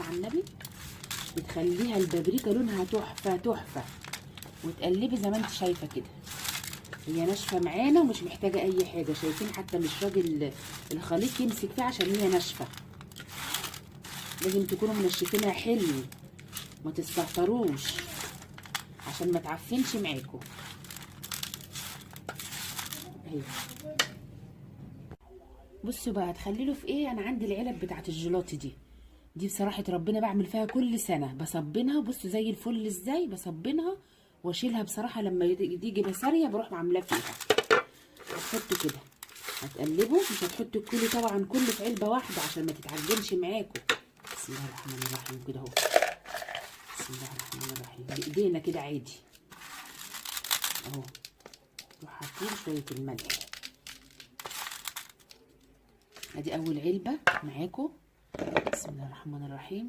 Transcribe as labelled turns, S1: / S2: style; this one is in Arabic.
S1: على النبي. بتخليها البابريكا لونها تحفه تحفه، وتقلبي زي ما انت شايفه كده. هي ناشفه معانا ومش محتاجه اي حاجه، شايفين حتى مش راجل الخليط يمسك فيها عشان هي ناشفه. لازم تكونوا منشفينها حلو، ما تستهتروش عشان ما تعفنش معاكم اهي. بصوا بقى هتخلله في ايه. انا عندي العلب بتاعت الجيلاتي دي بصراحه ربنا بعمل فيها كل سنه، بصبنها. بصوا زي الفل ازاي بصبنها واشيلها. بصراحه لما تيجي بساريه بروح عاملاه فيها. هتحطوا كده، هتقلبوا، مش هتحطوا الكل طبعا كله في علبه واحده عشان ما تتعجنش معاكم. بسم الله الرحمن الرحيم كده اهو. بسم الله الرحمن الرحيم بايدينا كده عادي اهو. نروح حاطين شويه الملح. ادي اول علبه معاكم. بسم الله الرحمن الرحيم.